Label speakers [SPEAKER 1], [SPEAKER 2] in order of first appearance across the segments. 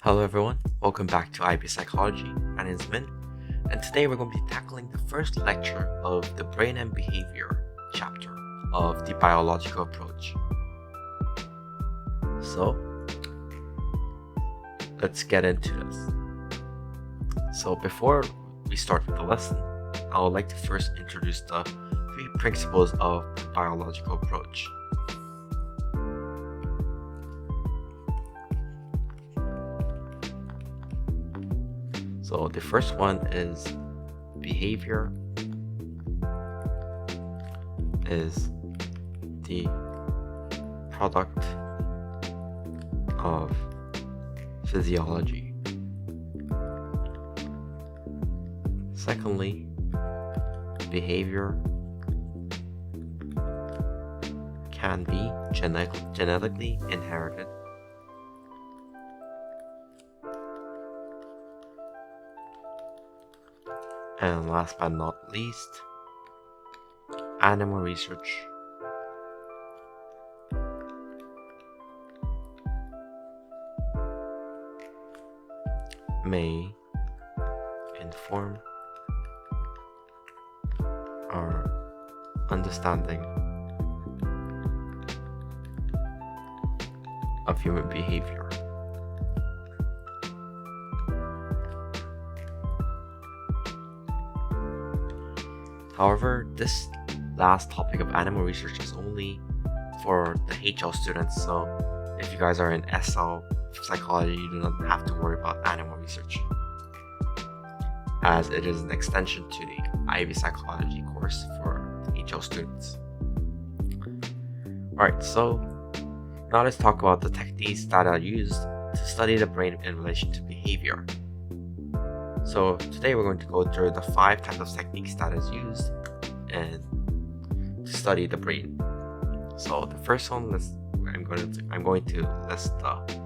[SPEAKER 1] Hello everyone, welcome back to IB Psychology. My name is Min, and today we're going to be tackling the first lecture of the Brain and Behavior chapter of the biological approach. So, let's get into this. So before we start with the lesson, I would like to first introduce the three principles of the biological approach. So the first one is behavior is the product of physiology. Secondly, behavior can be genetically inherited. And last but not least, animal research may inform our understanding of human behavior. However, this last topic of animal research is only for the HL students, so if you guys are in SL psychology, you do not have to worry about animal research, as it is an extension to the IB psychology course for HL students. Alright, so now let's talk about the techniques that are used to study the brain in relation to behavior. So today we're going to go through the 5 types of techniques that is used and to study the brain. So the first one I'm going to list the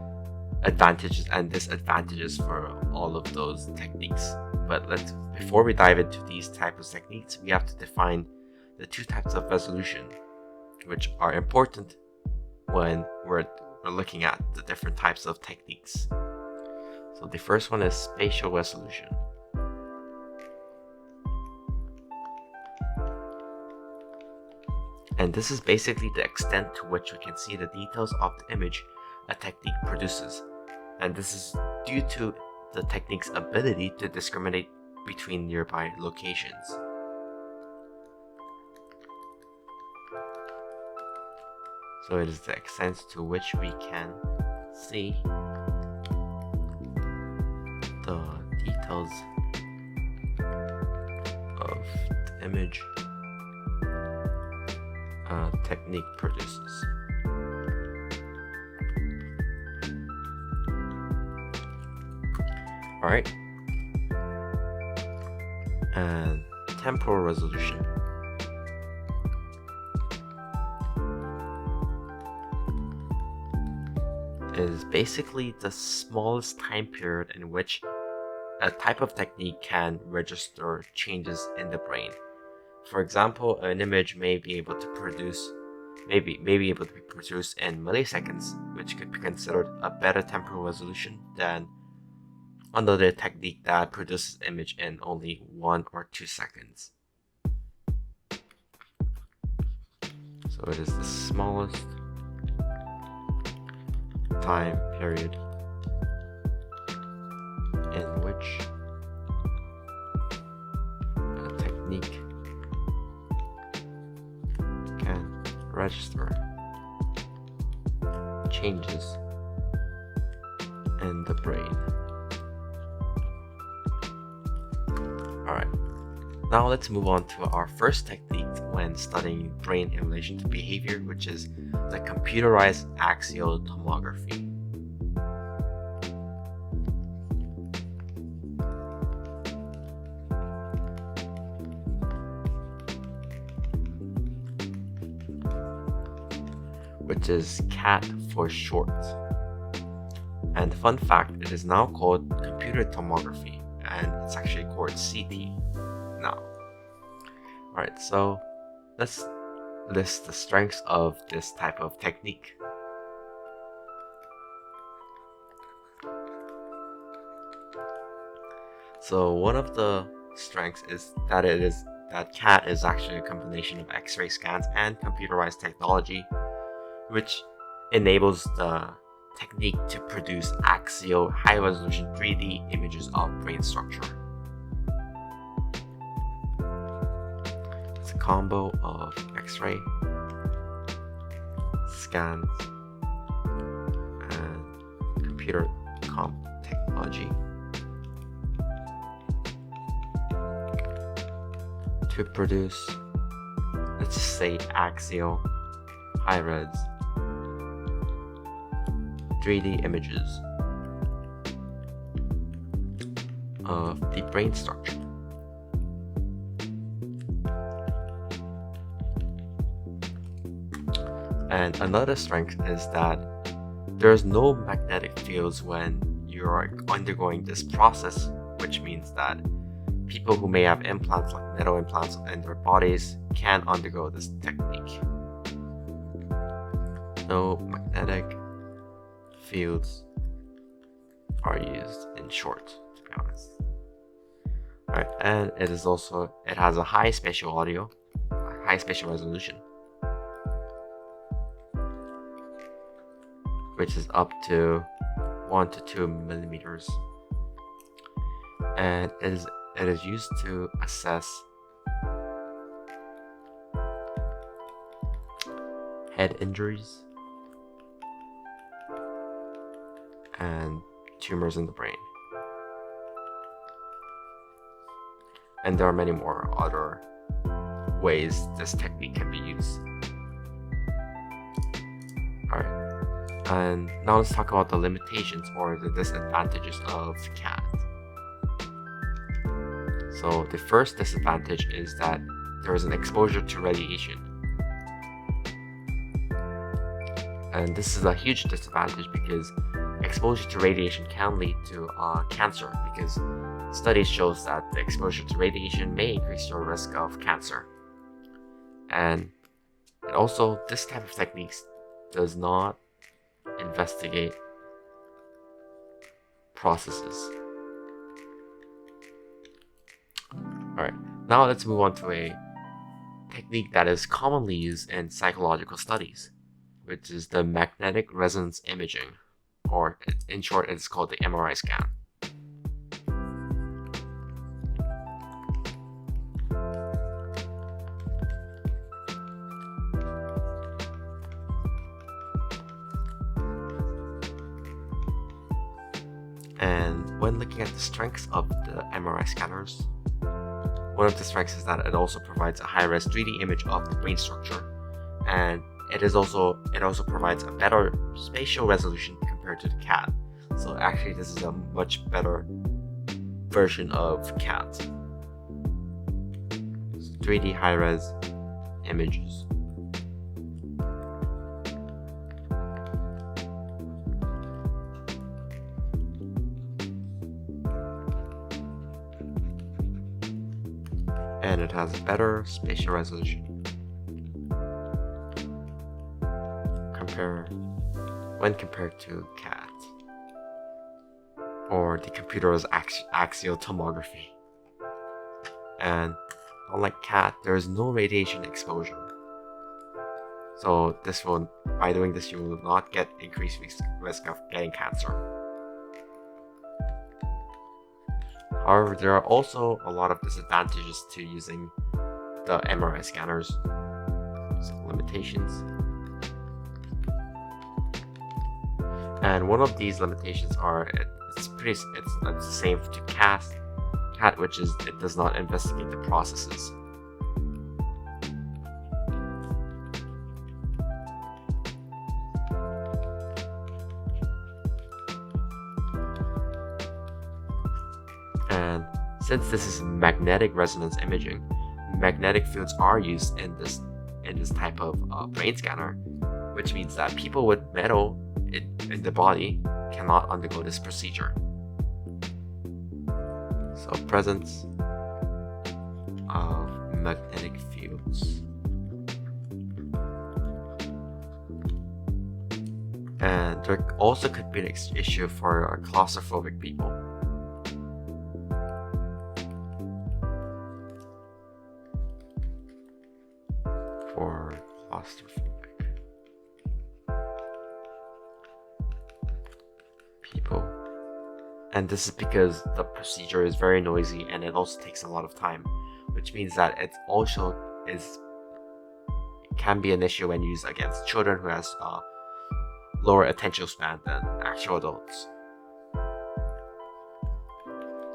[SPEAKER 1] advantages and disadvantages for all of those techniques. But before we dive into these types of techniques, we have to define the 2 types of resolution, which are important when we're looking at the different types of techniques. So the first one is spatial resolution. And this is basically the extent to which we can see the details of the image a technique produces. And this is due to the technique's ability to discriminate between nearby locations. So it is the extent to which we can see the details of the image a technique produces. Alright, and temporal resolution is basically the smallest time period in which a type of technique can register changes in the brain. For example, an image may be able to be produced in milliseconds, which could be considered a better temporal resolution than another technique that produces image in only 1 or 2 seconds. So it is the smallest time period in which a technique can register changes in the brain. Alright, now let's move on to our first technique when studying brain in relation to behavior, which is the computerized axial tomography. Which is CAT for short. And fun fact, it is now called computer tomography, and it's actually called CT now. Alright, so let's list the strengths of this type of technique. So one of the strengths is that CAT is actually a combination of X-ray scans and computerized technology, which enables the technique to produce axial high-resolution 3D images of brain structure. It's a combo of X-ray scans and computer technology to produce, let's just say, axial high-res 3D images of the brain structure. And another strength is that there's no magnetic fields when you're undergoing this process, which means that people who may have implants, like metal implants in their bodies, can undergo this technique. No magnetic fields are used, in short, to be honest. Alright, and it has a high spatial resolution, which is up to 1 to 2 millimeters, and it is used to assess head injuries and tumors in the brain. And there are many more other ways this technique can be used. Alright, and now let's talk about the limitations or the disadvantages of CAT. So the first disadvantage is that there is an exposure to radiation. And this is a huge disadvantage because exposure to radiation can lead to cancer, because studies shows that the exposure to radiation may increase your risk of cancer. And also, this type of techniques does not investigate processes. Alright, now let's move on to a technique that is commonly used in psychological studies, which is the magnetic resonance imaging, or in short, it's called the MRI scan. And when looking at the strengths of the MRI scanners, one of the strengths is that it also provides a high-res 3D image of the brain structure, and it also provides a better spatial resolution compared to the CAT. So actually, this is a much better version of CAT. 3D high-res images. And it has better spatial resolution when compared to CAT, or the computer's axial tomography. And unlike CAT, there is no radiation exposure. So by doing this, you will not get increased risk of getting cancer. However, there are also a lot of disadvantages to using the MRI scanners. Some limitations. And one of these limitations are it's the same to CAT, which is it does not investigate the processes. And since this is magnetic resonance imaging, magnetic fields are used in this type of brain scanner, which means that people with metal in the body cannot undergo this procedure. So presence of magnetic fields. And there also could be an issue for claustrophobic people. for claustrophobic people. And this is because the procedure is very noisy and it also takes a lot of time, which means that it also can be an issue when used against children who has lower attention span than actual adults.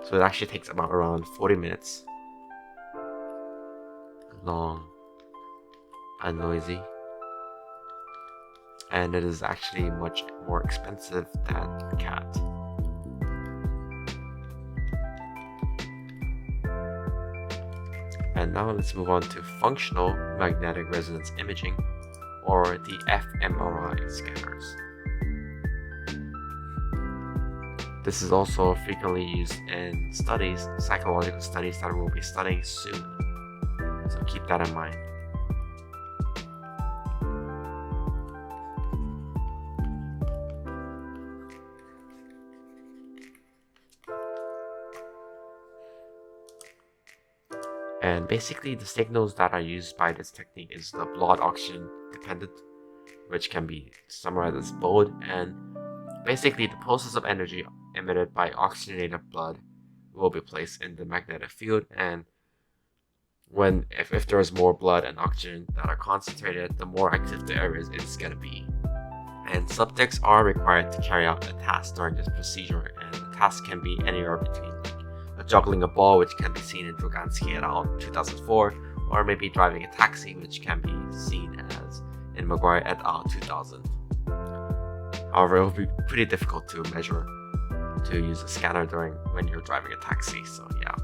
[SPEAKER 1] So it actually takes about around 40 minutes. Long and noisy. And it is actually much more expensive than CAT. And now let's move on to functional magnetic resonance imaging, or the fMRI scanners. This is also frequently used in studies, psychological studies that we'll be studying soon. So keep that in mind. And basically the signals that are used by this technique is the blood oxygen dependent, which can be summarized as BODE, and basically the pulses of energy emitted by oxygenated blood will be placed in the magnetic field, and if there is more blood and oxygen that are concentrated, the more active the area is going to be. And subjects are required to carry out a task during this procedure, and the task can be anywhere between juggling a ball, which can be seen in Droganski et al. 2004, or maybe driving a taxi, which can be seen as in Maguire et al. 2000. However, it will be pretty difficult to measure to use a scanner when you're driving a taxi, so yeah.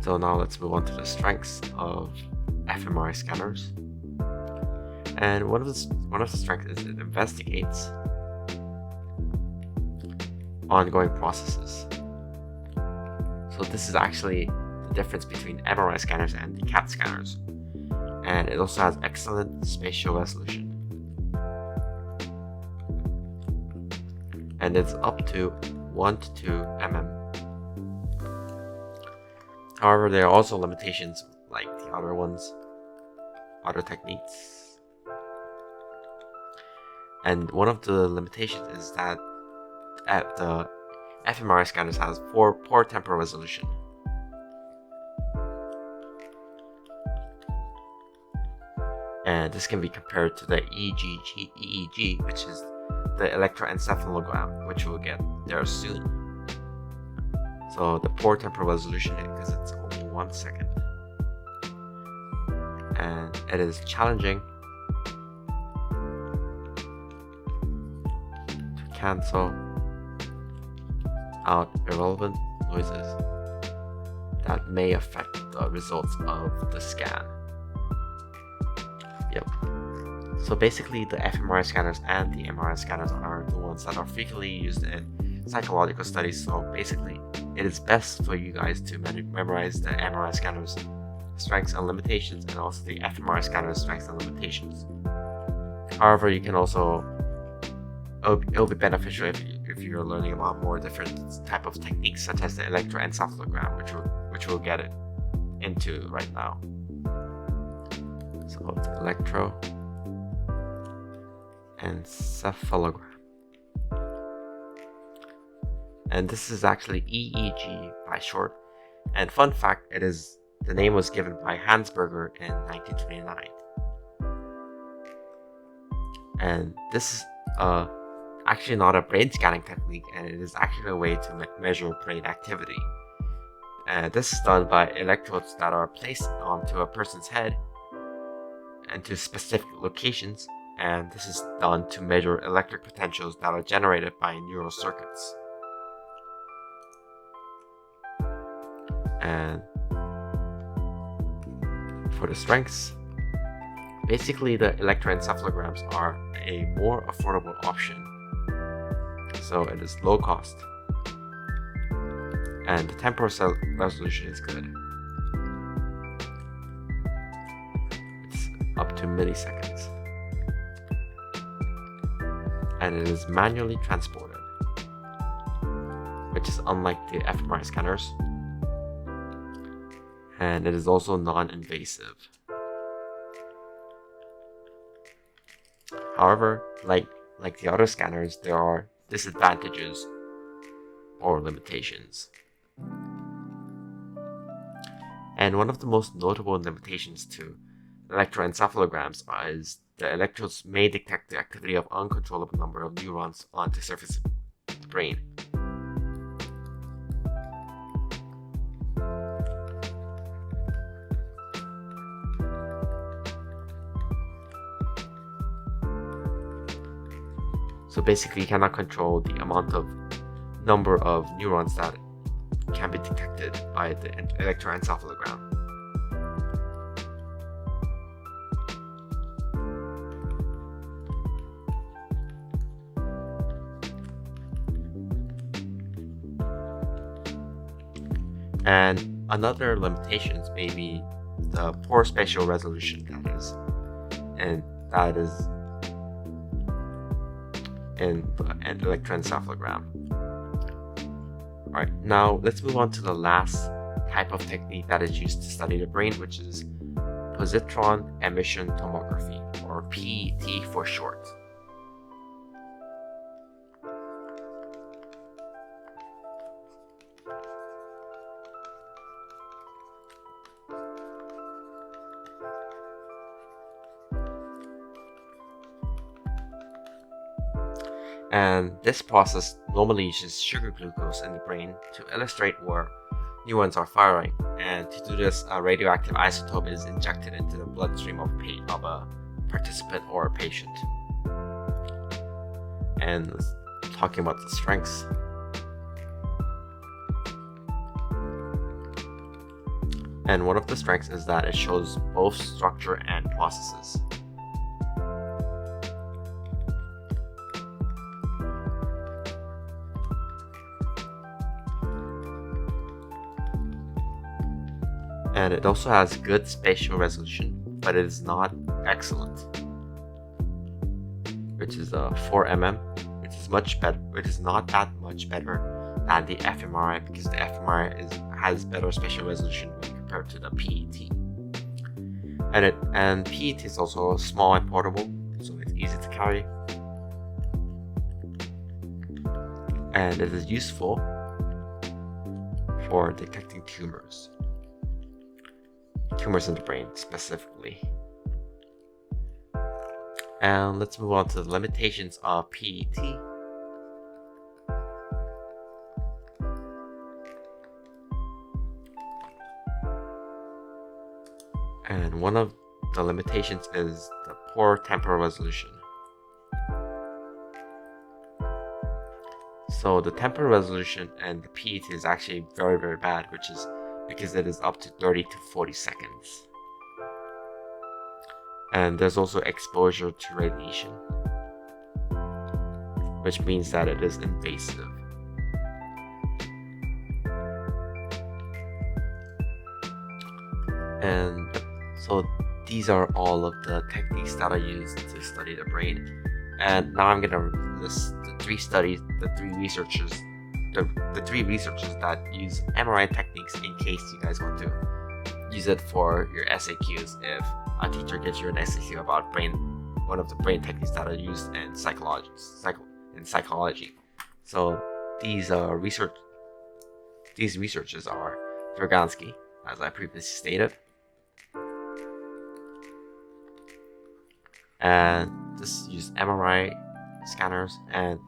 [SPEAKER 1] So now let's move on to the strengths of fMRI scanners. And one of the strengths is it investigates ongoing processes. So this is actually the difference between MRI scanners and the CAT scanners. And it also has excellent spatial resolution. And it's up to 1 to 2 mm. However, there are also limitations like the other techniques. And one of the limitations is that the fMRI scanners has poor temporal resolution. And this can be compared to the EEG, which is the electroencephalogram, which we'll get there soon. So the poor temporal resolution, because it's only 1 second. And it is challenging to cancel out irrelevant noises that may affect the results of the scan. Yep. So basically the fMRI scanners and the MRI scanners are the ones that are frequently used in psychological studies. So basically it is best for you guys to memorize the MRI scanners strengths and limitations, and also the fMRI scanners strengths and limitations. However, you can also it'll be beneficial if you're learning about more different type of techniques, such as the electroencephalogram, which we'll get into right now. So it's electroencephalogram, and this is actually EEG by short. And fun fact, the name was given by Hans Berger in 1929. And this is actually not a brain scanning technique, and it is actually a way to measure brain activity. And this is done by electrodes that are placed onto a person's head and to specific locations, and this is done to measure electric potentials that are generated by neural circuits. And for the strengths, basically the electroencephalograms are a more affordable option. So it is low cost, and the temporal resolution is good. It's up to milliseconds, and it is manually transported, which is unlike the fMRI scanners. and it is also non-invasive. However, like the other scanners, there are disadvantages or limitations. And one of the most notable limitations to electroencephalograms is the electrodes may detect the activity of uncontrollable number of neurons on the surface of the brain. So basically, you cannot control the amount of number of neurons that can be detected by the electroencephalogram. And another limitations may be the poor spatial resolution in an electroencephalogram. Alright, now let's move on to the last type of technique that is used to study the brain, which is positron emission tomography, or PET for short. And this process normally uses sugar glucose in the brain to illustrate where neurons are firing. And to do this, a radioactive isotope is injected into the bloodstream of a participant or a patient. And talking about the strengths. And one of the strengths is that it shows both structure and processes. And it also has good spatial resolution, but it is not excellent, which is 4 mm, which is much better. It is not that much better than the fMRI, because the fMRI has better spatial resolution when compared to the PET. And PET is also small and portable, so it's easy to carry, and it is useful for detecting tumors in the brain specifically. And let's move on to the limitations of PET. And one of the limitations is the poor temporal resolution. So the temporal resolution and the PET is actually very, very bad, which is because it is up to 30 to 40 seconds. And there's also exposure to radiation, which means that it is invasive. And so these are all of the techniques that are used to study the brain. And now I'm gonna list the three researchers that use MRI techniques in case you guys want to use it for your SAQs if a teacher gives you an SAQ about one of the brain techniques that are used in psychology. So these researchers are Dragansky, as I previously stated, and this used MRI scanners, and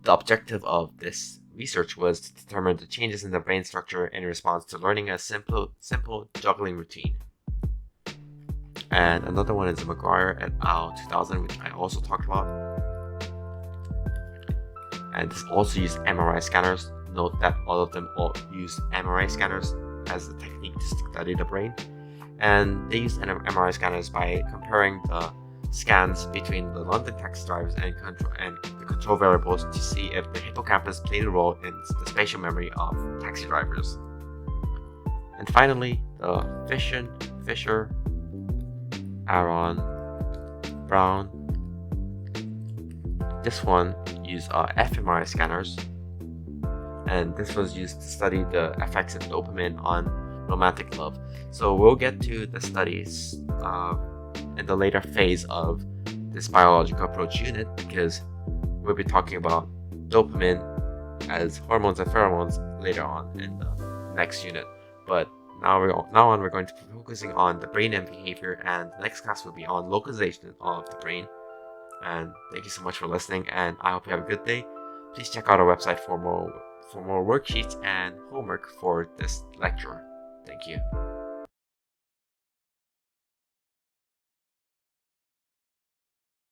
[SPEAKER 1] the objective of this research was to determine the changes in the brain structure in response to learning a simple juggling routine. And another one is McGuire et al. 2000, which I also talked about. And this also used MRI scanners. Note that all of them all use MRI scanners as a technique to study the brain. And they used MRI scanners by comparing the scans between the London taxi drivers and the control variables to see if the hippocampus played a role in the spatial memory of taxi drivers. And finally, the Fisher, Aaron, Brown. This one used fMRI scanners, and this was used to study the effects of dopamine on romantic love. So we'll get to the studies in the later phase of this biological approach unit, because we'll be talking about dopamine as hormones and pheromones later on in the next unit. But now on we're going to be focusing on the brain and behavior, and the next class will be on localization of the brain. And thank you so much for listening, and I hope you have a good day. Please check out our website for more worksheets and homework for this lecture. Thank you.